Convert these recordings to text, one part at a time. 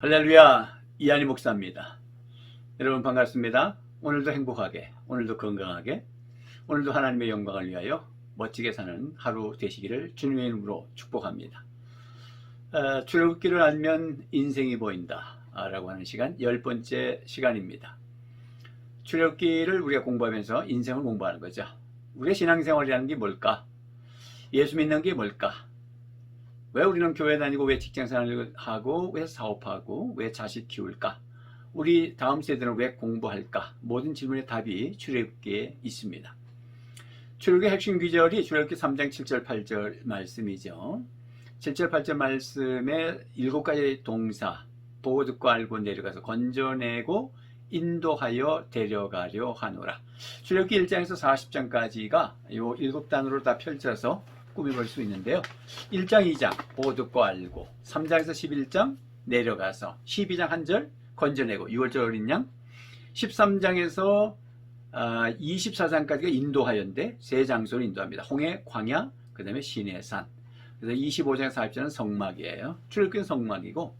할렐루야, 이한희 목사입니다. 여러분 반갑습니다. 오늘도 행복하게, 오늘도 건강하게, 오늘도 하나님의 영광을 위하여 멋지게 사는 하루 되시기를 주님의 이름으로 축복합니다. 출애굽기를 알면 인생이 보인다 라고 하는 시간, 10번째 시간입니다. 출애굽기를 우리가 공부하면서 인생을 공부하는 거죠. 우리의 신앙생활이라는 게 뭘까? 예수 믿는 게 뭘까? 왜 우리는 교회 다니고, 왜 직장생활을 하고, 왜 사업하고, 왜 자식 키울까? 우리 다음 세대는 왜 공부할까? 모든 질문의 답이 출애굽기에 있습니다. 출애굽기의 핵심 구절이 출애굽기 3장 7절 8절 말씀이죠. 7절 8절 말씀에 7가지 동사, 보고 듣고 알고 내려가서 건져내고 인도하여 데려가려 하노라. 출애굽기 1장에서 40장까지가 요 7단으로 다 펼쳐서 꾸며볼 수 있는데요. 1장 2장 보고 듣고 알고, 3장에서 11장 내려가서, 12장 1절 건져내고 6월절 어린 양, 13장에서 24장까지가 인도하여인데 세 장소를 인도합니다. 홍해, 광야, 그 다음에 시내산. 그래서 25장에서 40절은 성막이에요. 출애굽기는 성막이고,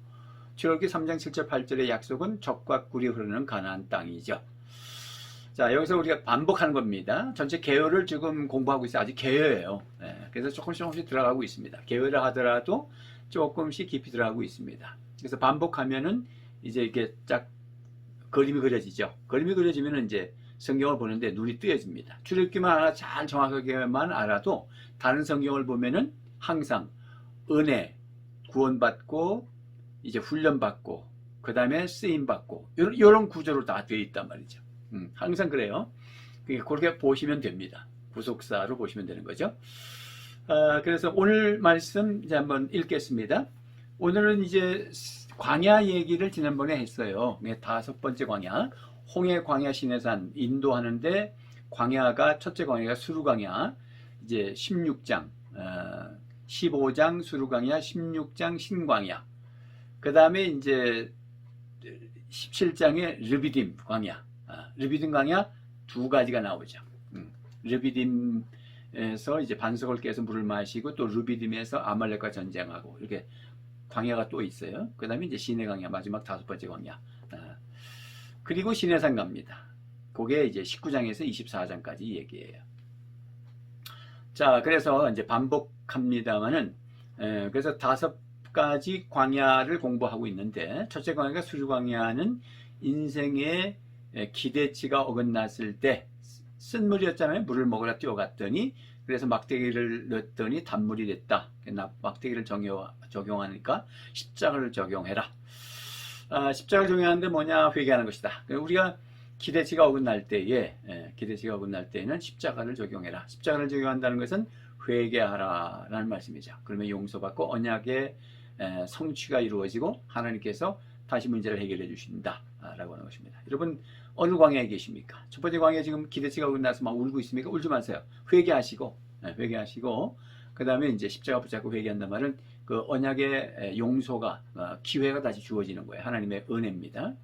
출애굽기 3장 7절 8절의 약속은 젖과 꿀이 흐르는 가나안 땅이죠. 자, 여기서 우리가 반복하는 겁니다. 전체 개요를 지금 공부하고 있어요. 아직 개요예요. 그래서 조금씩 들어가고 있습니다. 개요를 하더라도 조금씩 깊이 들어가고 있습니다. 그래서 반복하면은 이제 이렇게 딱 그림이 그려지죠. 그림이 그려지면은 이제 성경을 보는데 눈이 뜨여집니다. 출애굽기만 하나 잘 정확하게만 알아도 다른 성경을 보면은 항상 은혜, 구원받고 이제 훈련받고 그 다음에 쓰임받고 이런 구조로 다 되어 있단 말이죠. 항상 그래요. 그렇게 보시면 됩니다. 구속사로 보시면 되는 거죠. 그래서 오늘 말씀 이제 한번 읽겠습니다. 오늘은 이제 광야 얘기를 지난번에 했어요. 5번째 광야, 홍해, 광야, 시내산 인도하는데 광야가 첫째 광야가 수르광야, 이제 16장, 15장 수르광야, 16장 신광야. 그 다음에 이제 17장에 르비딤 광야. 르비딤 광야 2가지가 나오죠. 르비딤에서 이제 반석을 깨서 물을 마시고, 또 르비딤에서 아말렉과 전쟁하고, 이렇게 광야가 또 있어요. 그 다음에 이제 시내 광야, 마지막 5번째 광야. 그리고 시내산 갑니다. 그게 이제 19장에서 24장까지 얘기예요. 자, 그래서 이제 반복합니다만은, 그래서 5가지 광야를 공부하고 있는데, 첫째 광야가 수르광야는 인생의 기대치가 어긋났을 때 쓴물이었잖아요. 물을 먹으러 뛰어갔더니, 그래서 막대기를 넣었더니 단물이 됐다. 막대기를 적용하니까 십자가를 적용해라. 십자가를 적용하는데 뭐냐? 회개하는 것이다. 우리가 기대치가 어긋날 때에는 십자가를 적용해라. 십자가를 적용한다는 것은 회개하라 라는 말씀이죠. 그러면 용서받고 언약의 성취가 이루어지고 하나님께서 다시 문제를 해결해 주신다 라고 하는 것입니다. 여러분, 어느 광야에 계십니까? 첫 번째 광야에 지금 기대치가 어긋나서 막 울고 있습니까? 울지 마세요. 회개하시고, 그 다음에 이제 십자가 붙잡고 회개한단 말은 그 언약의 용서가, 기회가 다시 주어지는 거예요. 하나님의 은혜입니다.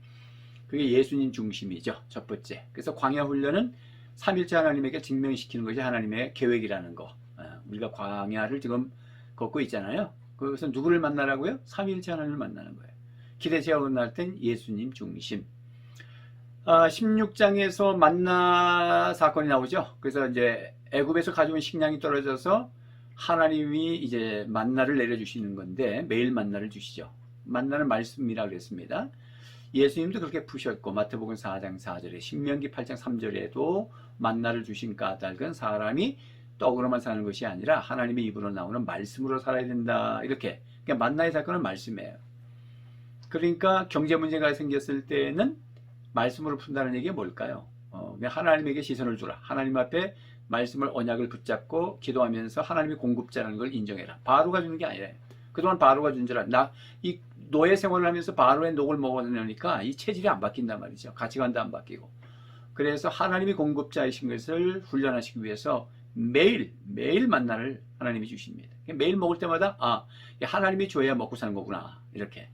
그게 예수님 중심이죠. 첫 번째. 그래서 광야 훈련은 삼일체 하나님에게 증명시키는 것이 하나님의 계획이라는 거. 우리가 광야를 지금 걷고 있잖아요. 그것은 누구를 만나라고요? 삼일체 하나님을 만나는 거예요. 기대치가 어긋날 땐 예수님 중심. 16장에서 만나 사건이 나오죠. 그래서 이제 애굽에서 가져온 식량이 떨어져서 하나님이 이제 만나를 내려주시는 건데, 매일 만나를 주시죠. 만나는 말씀이라 그랬습니다. 예수님도 그렇게 푸셨고, 마태복음 4장 4절에, 신명기 8장 3절에도 만나를 주신 까닭은 사람이 떡으로만 사는 것이 아니라 하나님의 입으로 나오는 말씀으로 살아야 된다. 이렇게. 그러니까 만나의 사건은 말씀이에요. 그러니까 경제 문제가 생겼을 때는 말씀으로 푼다는 얘기가 뭘까요? 하나님에게 시선을 주라. 하나님 앞에 말씀을, 언약을 붙잡고 기도하면서 하나님이 공급자라는 걸 인정해라. 바로가 주는 게 아니라, 그동안 바로가 준 줄 알아. 이 노예 생활을 하면서 바로의 녹을 먹어내니까 이 체질이 안 바뀐단 말이죠. 가치관도 안 바뀌고. 그래서 하나님이 공급자이신 것을 훈련하시기 위해서 매일 만나를 하나님이 주십니다. 매일 먹을 때마다 하나님이 줘야 먹고 사는 거구나, 이렇게.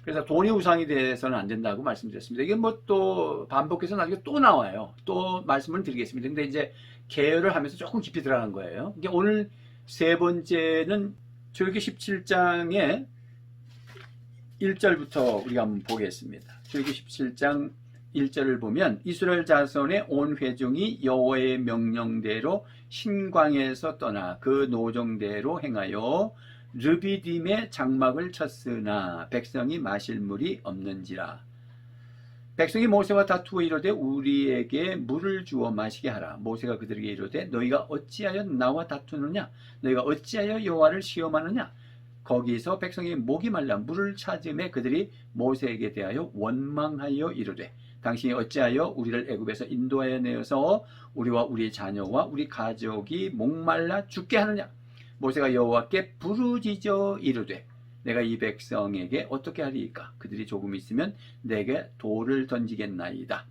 그래서 돈이 우상이 돼서는 안 된다고 말씀드렸습니다. 이게 뭐 또 반복해서 나중에 또 나와요. 또 말씀을 드리겠습니다. 근데 이제 계열을 하면서 조금 깊이 들어간 거예요. 오늘 세 번째는 출애굽기 17장에 1절부터 우리가 한번 보겠습니다. 출애굽기 17장 1절을 보면 이스라엘 자손의 온 회중이 여호와의 명령대로 신광에서 떠나 그 노정대로 행하여 르비딤의 장막을 쳤으나 백성이 마실 물이 없는지라. 백성이 모세와 다투어 이르되 우리에게 물을 주어 마시게 하라. 모세가 그들에게 이르되 너희가 어찌하여 나와 다투느냐? 너희가 어찌하여 여호와를 시험하느냐? 거기서 백성이 목이 말라 물을 찾음에 그들이 모세에게 대하여 원망하여 이르되 당신이 어찌하여 우리를 애굽에서 인도하여 내어서 우리와 우리 자녀와 우리 가족이 목말라 죽게 하느냐? 모세가 여호와께 부르짖어 이르되 내가 이 백성에게 어떻게 하리이까? 그들이 조금 있으면 내게 돌을 던지겠나이다.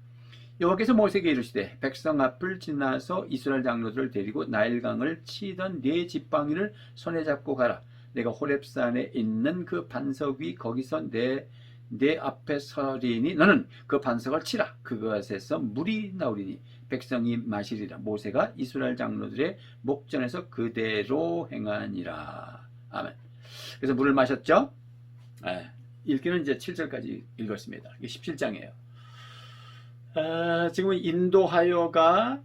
여호와께서 모세에게 이르시되 백성 앞을 지나서 이스라엘 장로들을 데리고 나일강을 치던 네 지팡이를 손에 잡고 가라. 내가 호렙산에 있는 그 반석 위 거기서 내 앞에 서리니 너는 그 반석을 치라. 그것에서 물이 나오리니 백성이 마시리라. 모세가 이스라엘 장로들의 목전에서 그대로 행하니라. 아멘. 그래서 물을 마셨죠. 읽기는 이제 7절까지 읽었습니다. 이게 17장이에요. 지금 인도하여가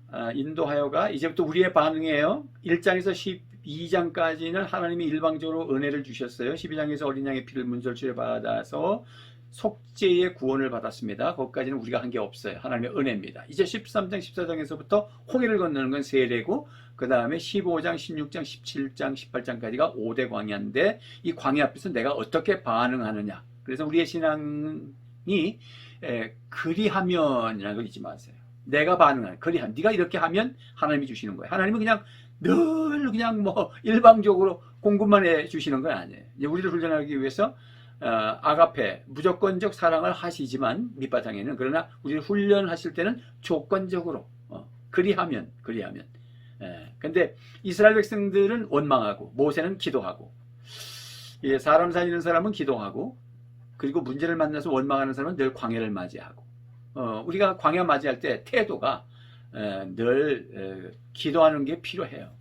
이제부터 우리의 반응이에요. 1장에서 12장까지는 하나님이 일방적으로 은혜를 주셨어요. 12장에서 어린 양의 피를 문절주에 받아서 속죄의 구원을 받았습니다. 거기까지는 우리가 한 게 없어요. 하나님의 은혜입니다. 이제 13장, 14장에서부터 홍해를 건너는 건 세례고 그 다음에 15장, 16장, 17장, 18장까지가 5대 광야인데 이 광야 앞에서 내가 어떻게 반응하느냐. 그래서 우리의 신앙이 그리하면이라는 걸 잊지 마세요. 내가 반응하는 그리하면 네가 이렇게 하면 하나님이 주시는 거예요. 하나님은 그냥 늘 그냥 뭐 일방적으로 공급만 해 주시는 건 아니에요. 이제 우리를 훈련하기 위해서 아가페 무조건적 사랑을 하시지만 밑바탕에는 그러나 우리를 훈련하실 때는 조건적으로 그리하면 근데 이스라엘 백성들은 원망하고 모세는 기도하고 사람 살리는 사람은 기도하고 그리고 문제를 만나서 원망하는 사람은 늘 광야를 맞이하고 우리가 광야 맞이할 때 태도가 늘 기도하는 게 필요해요.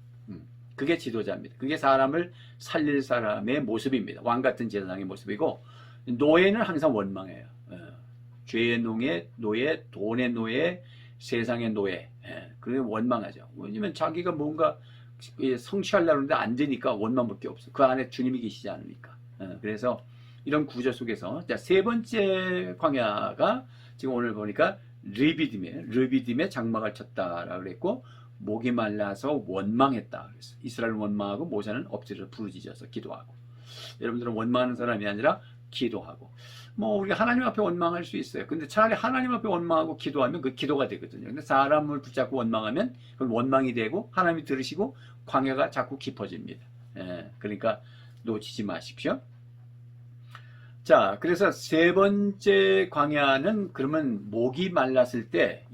그게 지도자입니다. 그게 사람을 살릴 사람의 모습입니다. 왕 같은 제사장의 모습이고 노예는 항상 원망해요. 죄의 노예, 돈의 노예, 세상의 노예. 그게 원망하죠. 왜냐면 자기가 뭔가 성취하려고 하는데 안 되니까 원망밖에 없어. 그 안에 주님이 계시지 않으니까. 그래서 이런 구조 속에서 세 번째 광야가 지금 오늘 보니까 르비딤의 장막을 쳤다라고 그랬고 목이 말라서 원망했다. 그래서 이스라엘은 원망하고 모세는 엎드려 부르짖어서 기도하고. 여러분들은 원망하는 사람이 아니라 기도하고. 우리가 하나님 앞에 원망할 수 있어요. 근데 차라리 하나님 앞에 원망하고 기도하면 그 기도가 되거든요. 근데 사람을 붙잡고 원망하면 그건 원망이 되고 하나님이 들으시고 광야가 자꾸 깊어집니다. 그러니까 놓치지 마십시오. 자, 그래서 세 번째 광야는 그러면 목이 말랐을 때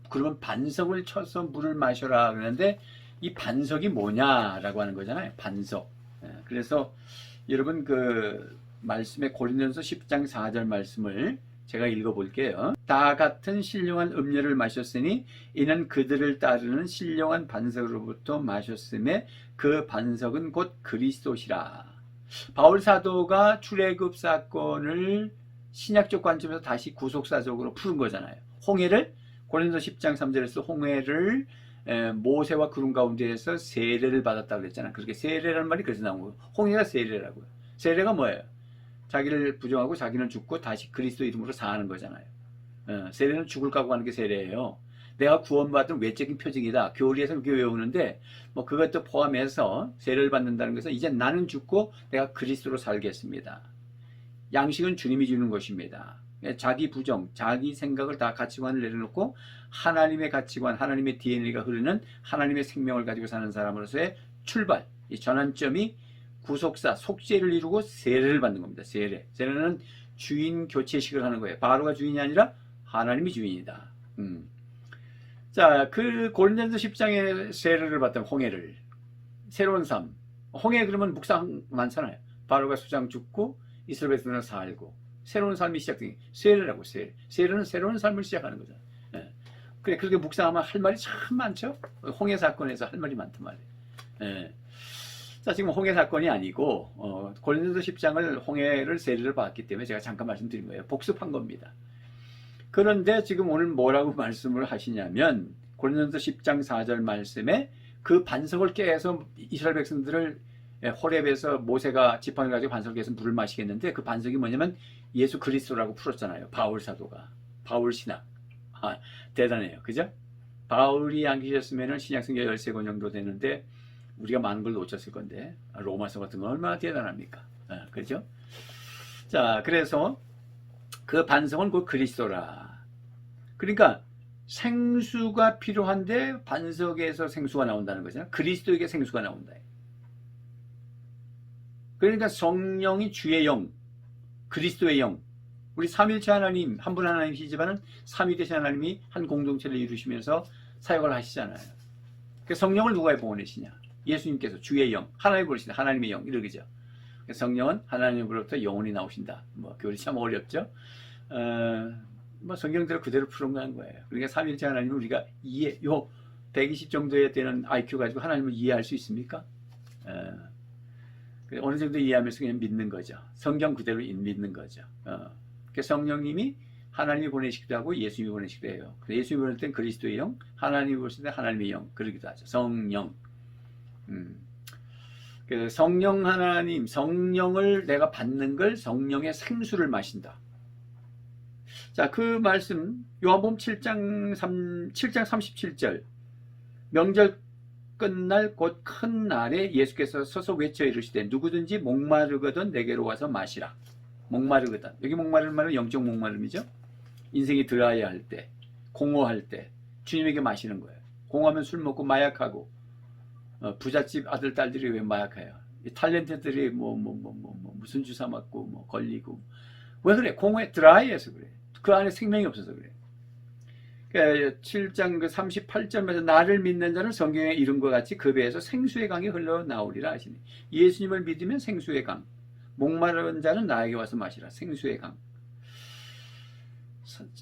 그러면 반석을 쳐서 물을 마셔라 그러는데 이 반석이 뭐냐라고 하는 거잖아요. 반석. 그래서 여러분 그 말씀의 고린도전서 10장 4절 말씀을 제가 읽어볼게요. 다 같은 신령한 음료를 마셨으니 이는 그들을 따르는 신령한 반석으로부터 마셨음에 그 반석은 곧 그리스도시라. 바울 사도가 출애굽 사건을 신약적 관점에서 다시 구속사적으로 푸는 거잖아요. 홍해를 고린도서 10장 3절에서 홍해를 모세와 구름 가운데에서 세례를 받았다고 그랬잖아요. 그렇게 세례라는 말이 그래서 나온 거예요. 홍해가 세례라고요. 세례가 뭐예요? 자기를 부정하고 자기는 죽고 다시 그리스도 이름으로 사는 거잖아요. 세례는 죽을 각오하는 게 세례예요. 내가 구원받은 외적인 표징이다. 교리에서 그렇게 외우는데 그것도 포함해서 세례를 받는다는 것은 이제 나는 죽고 내가 그리스도로 살겠습니다. 양식은 주님이 주는 것입니다. 자기 부정, 자기 생각을 다 가치관을 내려놓고 하나님의 가치관, 하나님의 DNA가 흐르는 하나님의 생명을 가지고 사는 사람으로서의 출발, 이 전환점이 구속사, 속죄를 이루고 세례를 받는 겁니다. 세례는 주인 교체식을 하는 거예요. 바로가 주인이 아니라 하나님이 주인이다. 자, 그 고린도전서 10장에 세례를 받던 홍해를 새로운 삶. 홍해 그러면 묵상 많잖아요. 바로가 수장 죽고 이스라엘 백성은 살고 새로운 삶이 시작되니 세례라고 세례는 새로운 삶을 시작하는 거죠. 그래 그렇게 묵상하면 할 말이 참 많죠. 홍해 사건에서 할 말이 많단 말이에요. 자, 자, 지금 홍해 사건이 아니고 고린도서 10장을 홍해를 세례를 받았기 때문에 제가 잠깐 말씀드린 거예요. 복습한 겁니다. 그런데 지금 오늘 뭐라고 말씀을 하시냐면 고린도서 10장 4절 말씀에 그 반석을 깨서 이스라엘 백성들을 호렙에서 모세가 지팡이를 가지고 반석을 깨서 물을 마시겠는데 그 반석이 뭐냐면 예수 그리스도라고 풀었잖아요. 바울 사도가. 바울 신학. 대단해요. 그죠? 바울이 안 계셨으면 신약성경 13권 정도 되는데 우리가 많은 걸 놓쳤을 건데 로마서 같은 건 얼마나 대단합니까? 그죠? 자, 그래서 그 반석은 곧 그리스도라. 그러니까 생수가 필요한데 반석에서 생수가 나온다는 거잖아요. 그리스도에게 생수가 나온다. 그러니까 성령이 주의 영, 그리스도의 영. 우리 삼일체 하나님, 한 분 하나님이시지만은 삼위되신 하나님이 한 공동체를 이루시면서 사역을 하시잖아요. 그 성령을 누가 보내시냐? 예수님께서 주의 영, 하나님 보내신다. 하나님의 영, 이러죠. 성령은 하나님으로부터 영혼이 나오신다. 뭐 교리 참 어렵죠. 뭐 성경대로 그대로 풀어간 거예요. 그러니까 삼일체 하나님을 우리가 요 120 정도에 되는 IQ 가지고 하나님을 이해할 수 있습니까? 어느 정도 이해하면서 그냥 믿는 거죠. 성경 그대로 믿는 거죠. 성령님이 하나님이 보내시기도 하고 예수님이 보내시기도 해요. 예수님이 보낼 땐 그리스도의 영, 하나님이 보실 때 하나님의 영, 그러기도 하죠. 성령. 그래서 성령 하나님, 성령을 내가 받는 걸 성령의 생수를 마신다. 자, 그 말씀 요한복음 7장 37절 명절 끝날 곧 큰 날에 예수께서 서서 외쳐 이르시되 누구든지 목마르거든 내게로 와서 마시라. 목마르거든. 여기 목마른 말은 영적 목마름이죠. 인생이 드라이할 할 때, 공허할 때 주님에게 마시는 거예요. 공허하면 술 먹고 마약하고 부잣집 아들 딸들이 왜 마약해요? 탤런트들이 무슨 주사 맞고 걸리고 왜 그래? 공허에 드라이해서 그래. 그 안에 생명이 없어서 그래. 그러니까 7장 38절에서 나를 믿는 자는 성경에 이룬 것 같이 그 배에서 생수의 강이 흘러나오리라 하시니 예수님을 믿으면 생수의 강, 목마른 자는 나에게 와서 마시라. 생수의 강.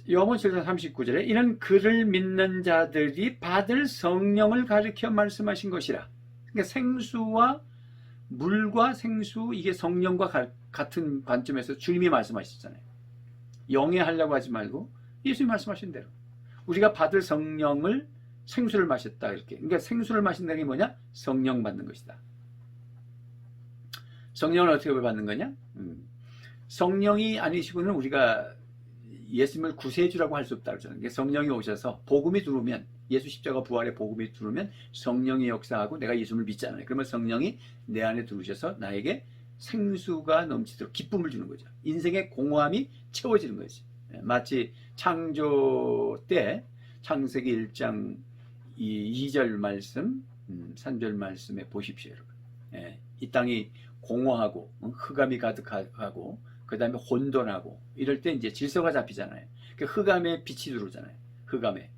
요한복음 7장 39절에 이는 그를 믿는 자들이 받을 성령을 가리켜 말씀하신 것이라. 그러니까 생수와 물과 생수 이게 성령과 같은 관점에서 주님이 말씀하셨잖아요. 영해하려고 하지 말고 예수님이 말씀하신 대로 우리가 받을 성령을 생수를 마셨다 이렇게. 그러니까 생수를 마신다는 게 뭐냐? 성령 받는 것이다. 성령을 어떻게 받는 거냐? 성령이 아니시고는 우리가 예수님을 구세주라고 할 수 없다 그러잖아요. 그러니까 성령이 오셔서 복음이 들어오면 예수 십자가 부활의 복음이 들어오면 성령이 역사하고 내가 예수님을 믿잖아요. 그러면 성령이 내 안에 들어오셔서 나에게 생수가 넘치도록 기쁨을 주는 거죠. 인생의 공허함이 채워지는 거지. 마치 창조 때 창세기 1장 2절 말씀, 3절 말씀에 보십시오, 여러분. 이 땅이 공허하고 흑암이 가득하고 그 다음에 혼돈하고 이럴 때 이제 질서가 잡히잖아요. 그 흑암에 빛이 들어오잖아요. 흑암에.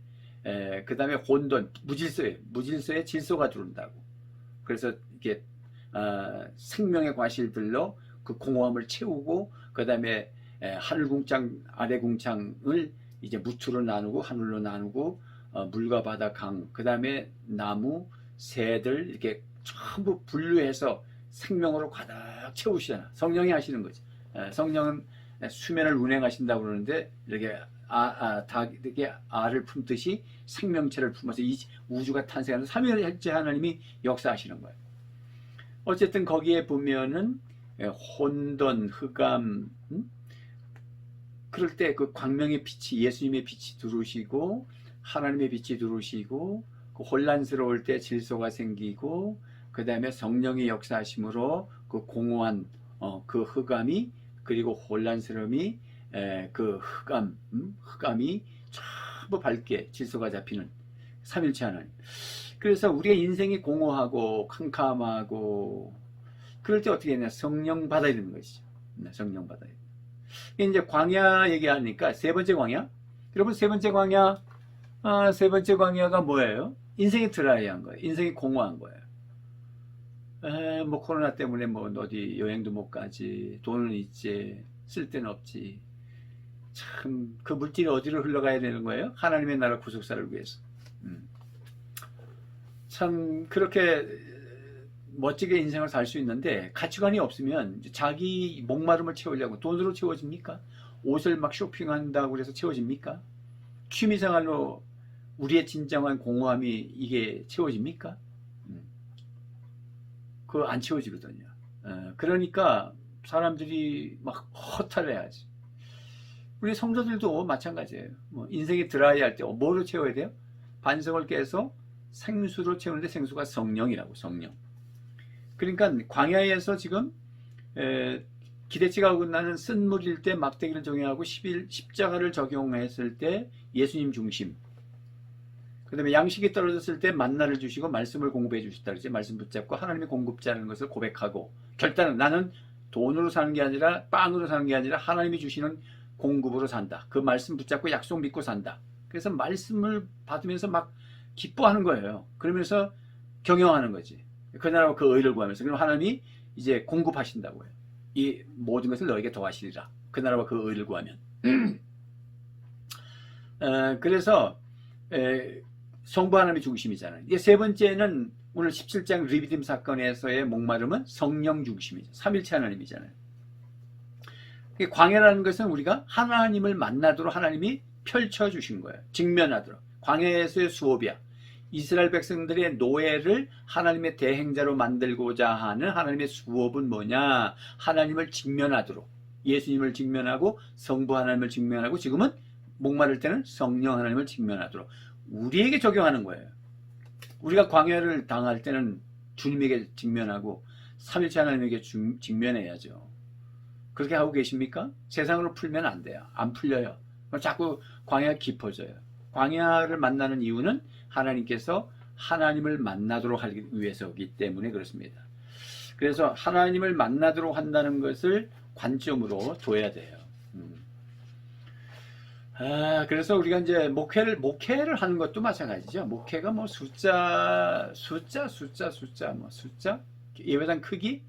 그 다음에 혼돈, 무질서에 질서가 들어온다고. 그래서 이게 생명의 과실들로 그 공허함을 채우고 그 다음에 하늘 궁창, 아래 궁창을 이제 무트로 나누고 하늘로 나누고 물과 바다, 강, 그 다음에 나무, 새들 이렇게 전부 분류해서 생명으로 가득 채우시잖아. 성령이 하시는 거지. 성령은 수면을 운행하신다고 그러는데 이렇게 이렇게 알을 품듯이 생명체를 품어서 이 우주가 탄생하는 삼위일체 하나님이 역사하시는 거예요. 어쨌든 거기에 보면은 혼돈, 흑암, 그럴 때 그 광명의 빛이 예수님의 빛이 들어오시고 하나님의 빛이 들어오시고 그 혼란스러울 때 질서가 생기고 그 다음에 성령의 역사하심으로 그 공허한 그 흑암이 그리고 혼란스러움이 그 흑암이 전부 밝게 질서가 잡히는 삼일체 하나님. 그래서 우리의 인생이 공허하고 캄캄하고 그럴 때 어떻게 했냐? 성령 받아야 되는 것이죠. 성령 받아야 돼. 이제 광야 얘기하니까 세 번째 광야. 여러분 세 번째 광야가 뭐예요? 인생이 드라이한 거예요. 인생이 공허한 거예요. 뭐 코로나 때문에 뭐 어디 여행도 못 가지, 돈은 있지, 쓸 데는 없지. 참 그 물질이 어디로 흘러가야 되는 거예요? 하나님의 나라 구속사를 위해서. 참 그렇게 멋지게 인생을 살 수 있는데 가치관이 없으면 자기 목마름을 채우려고 돈으로 채워집니까? 옷을 막 쇼핑한다고 해서 채워집니까? 취미생활로 우리의 진정한 공허함이 이게 채워집니까? 그거 안 채워지거든요. 그러니까 사람들이 막 허탈해야지. 우리 성도들도 마찬가지예요. 뭐 인생이 드라이할 때 뭐로 채워야 돼요? 반석을 깨서 생수로 채우는데 생수가 성령이라고, 성령. 그러니까 광야에서 지금 기대치가 어긋나는 쓴물일 때 막대기를 적용하고 십자가를 적용했을 때 예수님 중심. 그 다음에 양식이 떨어졌을 때 만나를 주시고 말씀을 공급해 주셨다 그러지. 말씀 붙잡고 하나님의 공급자라는 것을 고백하고 결단은 나는 돈으로 사는 게 아니라 빵으로 사는 게 아니라 하나님이 주시는 공급으로 산다. 그 말씀 붙잡고 약속 믿고 산다. 그래서 말씀을 받으면서 막 기뻐하는 거예요. 그러면서 경영하는 거지. 그 나라와 그 의를 구하면서. 그럼 하나님이 이제 공급하신다고 해요. 이 모든 것을 너에게 더하시리라. 그 나라와 그 의를 구하면. 그래서 성부 하나님이 중심이잖아요. 이제 세 번째는 오늘 17장 리비딤 사건에서의 목마름은 성령 중심이죠. 삼일체 하나님이잖아요. 광야라는 것은 우리가 하나님을 만나도록 하나님이 펼쳐주신 거예요. 직면하도록. 광야에서의 수업이야. 이스라엘 백성들의 노예를 하나님의 대행자로 만들고자 하는 하나님의 수업은 뭐냐? 하나님을 직면하도록. 예수님을 직면하고 성부 하나님을 직면하고 지금은 목마를 때는 성령 하나님을 직면하도록. 우리에게 적용하는 거예요. 우리가 광야를 당할 때는 주님에게 직면하고 삼일체 하나님에게 직면해야죠. 그렇게 하고 계십니까? 세상으로 풀면 안 돼요. 안 풀려요. 자꾸 광야가 깊어져요. 광야를 만나는 이유는 하나님께서 하나님을 만나도록 하기 위해서이기 때문에 그렇습니다. 그래서 하나님을 만나도록 한다는 것을 관점으로 둬야 돼요. 그래서 우리가 이제 목회를 하는 것도 마찬가지죠. 목회가 뭐 숫자, 예배당 크기,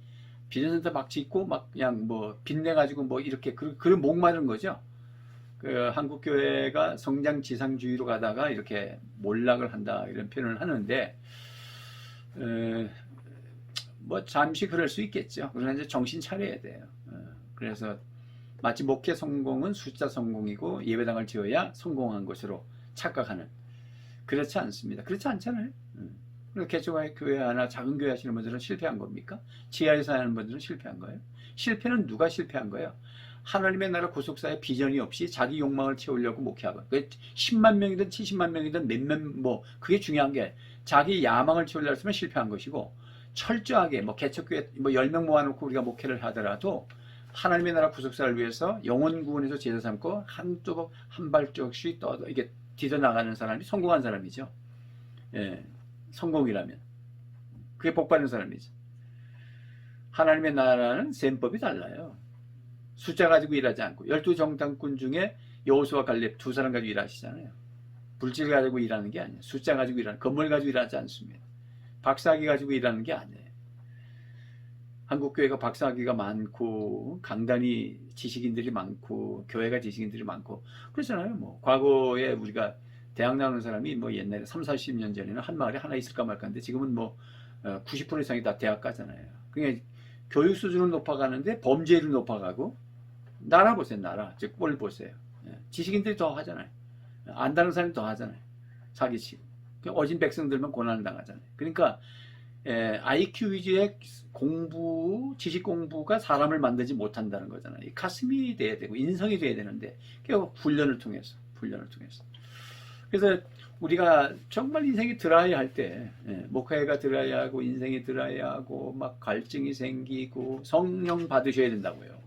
비전센터 막 짓고 막 그냥 뭐 빚내가지고 뭐 이렇게 그런 목마른 거죠. 그 한국 교회가 성장 지상주의로 가다가 이렇게 몰락을 한다 이런 표현을 하는데 뭐 잠시 그럴 수 있겠죠. 그러나 이제 정신 차려야 돼요. 그래서 마치 목회 성공은 숫자 성공이고 예배당을 지어야 성공한 것으로 착각하는. 그렇지 않습니다. 그렇지 않잖아요. 개척교회 하나 작은 교회 하시는 분들은 실패한 겁니까? 지하에서 하는 분들은 실패한 거예요? 실패는 누가 실패한 거예요? 하나님의 나라 구속사의 비전이 없이 자기 욕망을 채우려고 목회하고 10만 명이든 70만 명이든 몇몇 그게 중요한 게 자기 야망을 채우려고 했으면 실패한 것이고 철저하게 개척교회 10명 모아놓고 우리가 목회를 하더라도 하나님의 나라 구속사를 위해서 영혼 구원에서 제자 삼고 한 발짝씩 이게 뒤져 나가는 사람이 성공한 사람이죠. 예, 성공이라면 그게 복받은 사람이죠. 하나님의 나라는 셈법이 달라요. 숫자 가지고 일하지 않고 12정탐꾼 중에 여호수아 갈렙 두 사람 가지고 일하시잖아요. 물질 가지고 일하는 게 아니에요. 숫자 가지고 일하는, 건물 가지고 일하지 않습니다. 박사학위 가지고 일하는 게 아니에요. 한국교회가 박사학위가 많고 강단이 지식인들이 많고 교회가 지식인들이 많고 그렇잖아요. 과거에 우리가 대학 나오는 사람이 옛날에 30, 40년 전에는 한 마을에 하나 있을까 말까 하는데 지금은 90% 이상이 다 대학 가잖아요. 그러니까 교육 수준은 높아가는데 범죄율은 높아가고 나라 보세요. 나라. 즉 꼴 보세요. 지식인들이 더 하잖아요. 안다는 사람이 더 하잖아요. 사기치고. 어진 백성들만 고난을 당하잖아요. 그러니까 IQ 위주의 공부, 지식 공부가 사람을 만들지 못한다는 거잖아요. 가슴이 돼야 되고 인성이 돼야 되는데 결국 훈련을 통해서. 그래서 우리가 정말 인생이 드라이할 때 목회가 드라이하고 인생이 드라이하고 막 갈증이 생기고 성령 받으셔야 된다고요.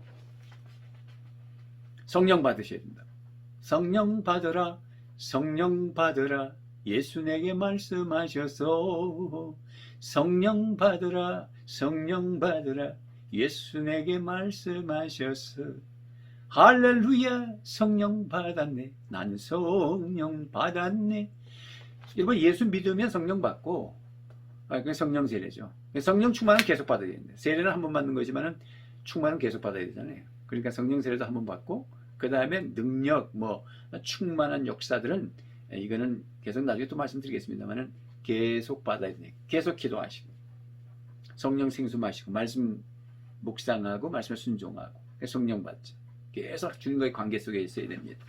성령 받으셔야 된다. 성령 받으라, 성령 받으라. 예수 내게 말씀하셔서 성령 받으라, 성령 받으라. 예수 내게 말씀하셔서 할렐루야, 성령 받았네. 난 성령 받았네. 여러분 예수 믿으면 성령 받고, 그게 성령 세례죠. 성령 충만은 계속 받아야 되는데 세례는 한 번 받는 거지만은 충만은 계속 받아야 되잖아요. 그러니까 성령 세례도 한 번 받고 그 다음에 능력, 충만한 역사들은 이거는 계속 나중에 또 말씀드리겠습니다만은 계속 받아야 돼. 계속 기도하시고. 성령 생수 마시고 말씀 묵상하고 말씀에 순종하고 성령 받죠. 계속 주님과의 관계 속에 있어야 됩니다.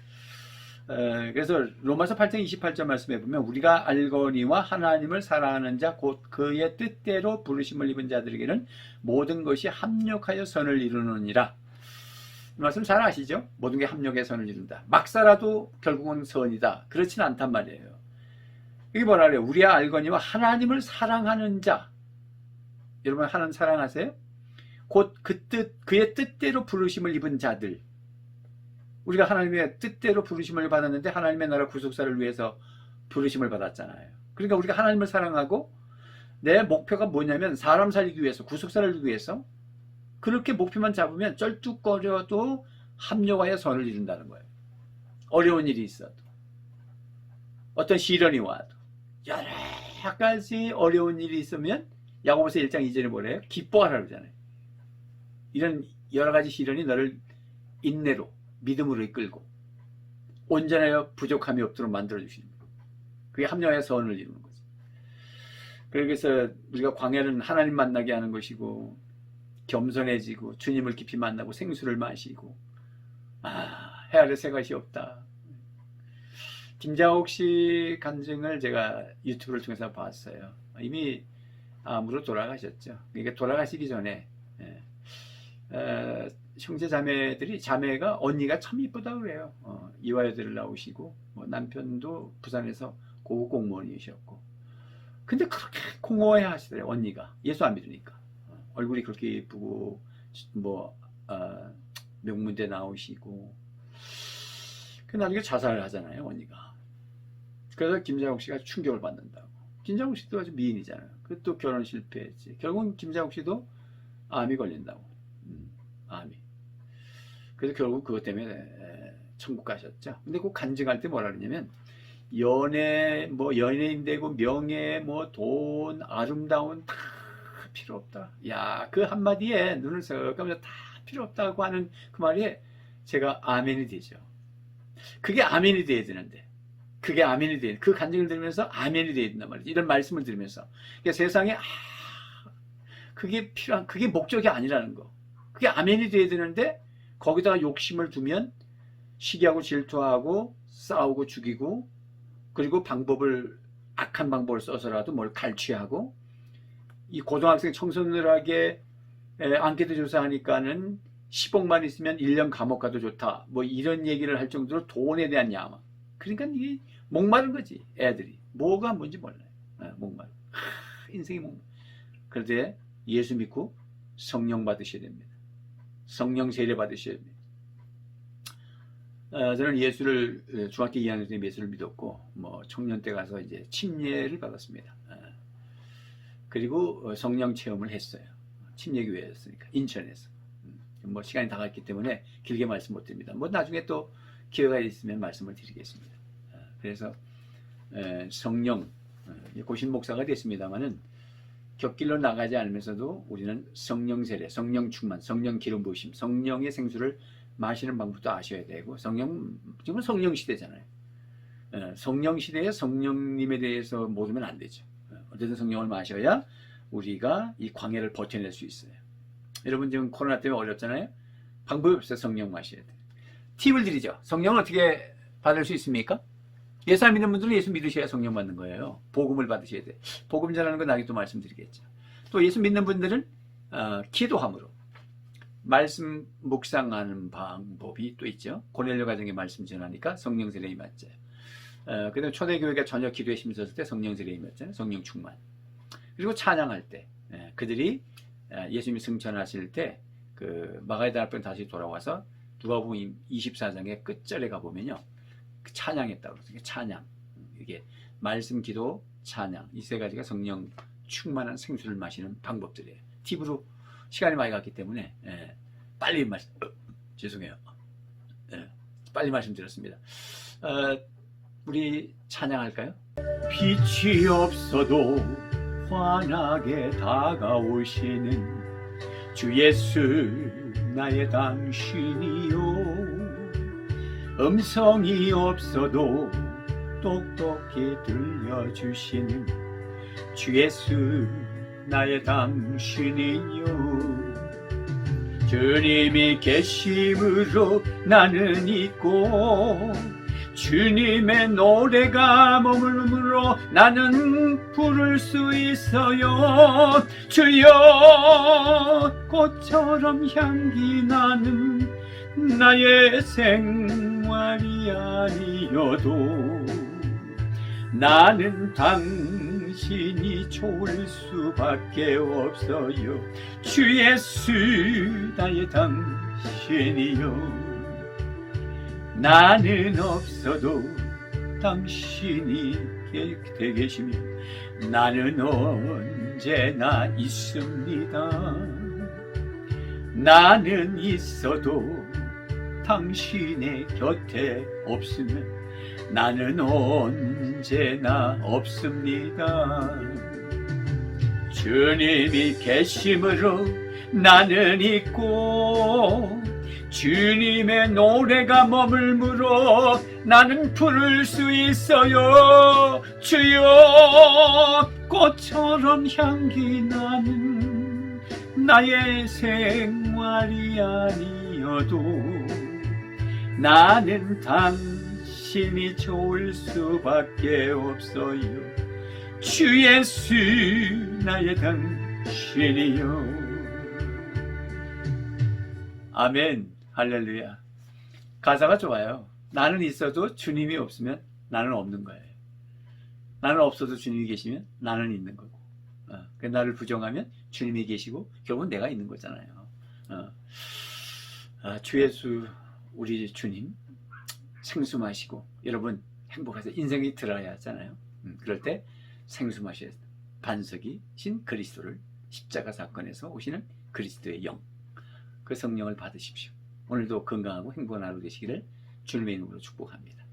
그래서 로마서 8장 28절 말씀에 보면 우리가 알거니와 하나님을 사랑하는 자 곧 그의 뜻대로 부르심을 입은 자들에게는 모든 것이 합력하여 선을 이루느니라. 이 말씀 잘 아시죠? 모든 게 합력해 선을 이룬다. 막 살아도 결국은 선이다. 그렇지는 않단 말이에요. 이게 뭐라 그래요? 우리가 알거니와 하나님을 사랑하는 자. 여러분 하나님 사랑하세요? 곧 그의 뜻대로 부르심을 입은 자들. 우리가 하나님의 뜻대로 부르심을 받았는데 하나님의 나라 구속사를 위해서 부르심을 받았잖아요. 그러니까 우리가 하나님을 사랑하고 내 목표가 뭐냐면 사람 살리기 위해서 구속사를 주기 위해서 그렇게 목표만 잡으면 쩔뚝거려도 합력하여 선을 이룬다는 거예요. 어려운 일이 있어도 어떤 시련이 와도 여러 가지 어려운 일이 있으면 야고보서 1장 2절에 뭐래요? 기뻐하라 그러잖아요. 이런 여러 가지 시련이 너를 인내로 믿음으로 이끌고 온전하여 부족함이 없도록 만들어주시는 거예요. 그게 합력하여 선을 이루는 거죠. 그래서 우리가 광야는 하나님 만나게 하는 것이고 겸손해지고 주님을 깊이 만나고 생수를 마시고 헤아릴 새 것이 없다. 김장옥 씨 간증을 제가 유튜브를 통해서 봤어요. 이미 암으로 돌아가셨죠. 그러니까 돌아가시기 전에 형제 자매들이 자매가 언니가 참 이쁘다 그래요. 이화여대를 나오시고 남편도 부산에서 고급 공무원이셨고 근데 그렇게 공허해 하시더래요. 언니가 예수 안 믿으니까 얼굴이 그렇게 예쁘고 명문대 나오시고 그 나중에 자살을 하잖아요. 언니가. 그래서 김장욱 씨가 충격을 받는다고. 김장욱 씨도 아주 미인이잖아요. 그것도 결혼 실패했지. 결국은 김장욱 씨도 암이 걸린다고. 암이. 그래서 결국 그것 때문에 천국 가셨죠. 근데 그 간증할 때 뭐라 그러냐면 연예인 되고 명예 돈 아름다운 다 필요 없다. 야, 그 한마디에 눈을 썩 감으면서 다 필요 없다고 하는 그 말에 제가 아멘이 되죠. 그게 아멘이 돼야 되는데 그게 아멘이 돼야 돼. 그 간증을 들으면서 아멘이 돼야 된단 말이죠. 이런 말씀을 들으면서 그러니까 세상에 그게 필요한 그게 목적이 아니라는 거. 그게 아멘이 돼야 되는데 거기다가 욕심을 두면 시기하고 질투하고 싸우고 죽이고 그리고 악한 방법을 써서라도 뭘 갈취하고 이 고등학생 청소년들에게 앙케이트 조사하니까는 10억만 있으면 1년 감옥 가도 좋다. 이런 얘기를 할 정도로 돈에 대한 야망. 그러니까 이게 목마른 거지. 애들이. 뭐가 뭔지 몰라요. 목마른. 인생이 목마른. 그런데 예수 믿고 성령 받으셔야 됩니다. 성령 세례 받으셔야 됩니다. 저는 예수를 중학교 2학년 때 예수를 믿었고 청년 때 가서 이제 침례를 받았습니다. 그리고 성령 체험을 했어요. 침례교회였으니까 인천에서. 시간이 다 갔기 때문에 길게 말씀 못 드립니다. 나중에 또 기회가 있으면 말씀을 드리겠습니다. 그래서 성령 고신 목사가 됐습니다만은 곁길로 나가지 않으면서도 우리는 성령 세례, 성령 충만, 성령 기름 부으심, 성령의 생수를 마시는 방법도 아셔야 되고 지금은 성령 시대잖아요. 성령 시대에 성령님에 대해서 모르면 안 되죠. 어쨌든 성령을 마셔야 우리가 이 광야를 버텨낼 수 있어요. 여러분 지금 코로나 때문에 어렵잖아요. 방법이 없어요. 성령 마셔야 돼. 팁을 드리죠. 성령을 어떻게 받을 수 있습니까? 예수 안 믿는 분들은 예수 믿으셔야 성령 받는 거예요. 복음을 받으셔야 돼. 복음 전하는 건 나중에 또 말씀드리겠죠. 또 예수 믿는 분들은 기도함으로 말씀 묵상하는 방법이 또 있죠. 고넬료 가정에 말씀 전하니까 성령 세례 임했죠. 그다음 초대교회가 전혀 기도에 힘썼을 때 성령 세례 임했잖아요. 성령 충만. 그리고 찬양할 때 그들이 예수님이 승천하실 때 그 마가다나 앞에 다시 돌아와서 누가복음 24장의 끝절에 가보면요. 그 찬양했다고 그러죠. 찬양. 이게 말씀, 기도, 찬양. 이 세 가지가 성령 충만한 생수를 마시는 방법들이에요. 팁으로 시간이 많이 갔기 때문에 빨리 죄송해요. 빨리 말씀드렸습니다. 우리 찬양할까요? 빛이 없어도 환하게 다가오시는 주 예수 나의 당신이요 음성이 없어도 똑똑히 들려주시는 주 예수 나의 당신이요. 주님이 계심으로 나는 있고 주님의 노래가 머물므로 나는 부를 수 있어요. 주여 꽃처럼 향기 나는 나의 생활이 아니어도 나는 당신이 좋을 수밖에 없어요. 주 예수 나의 당신이요. 나는 없어도 당신이 곁에 계시면 나는 언제나 있습니다. 나는 있어도 당신의 곁에 없으면 나는 언제나 없습니다. 주님이 계심으로 나는 있고 주님의 노래가 머물므로 나는 부를 수 있어요. 주여 꽃처럼 향기 나는 나의 생활이 아니어도 나는 당신이 좋을 수밖에 없어요. 주 예수 나의 당신이요. 아멘. 할렐루야. 가사가 좋아요. 나는 있어도 주님이 없으면 나는 없는 거예요. 나는 없어도 주님이 계시면 나는 있는 거고, 나를 부정하면 주님이 계시고 결국은 내가 있는 거잖아요. 주 예수 우리 주님 생수 마시고 여러분 행복해서 인생이 들어야 하잖아요. 그럴 때 생수 마셔야 반석이신 그리스도를 십자가 사건에서 오시는 그리스도의 영, 그 성령을 받으십시오. 오늘도 건강하고 행복한 하루 되시기를 주님의 이름으로 축복합니다.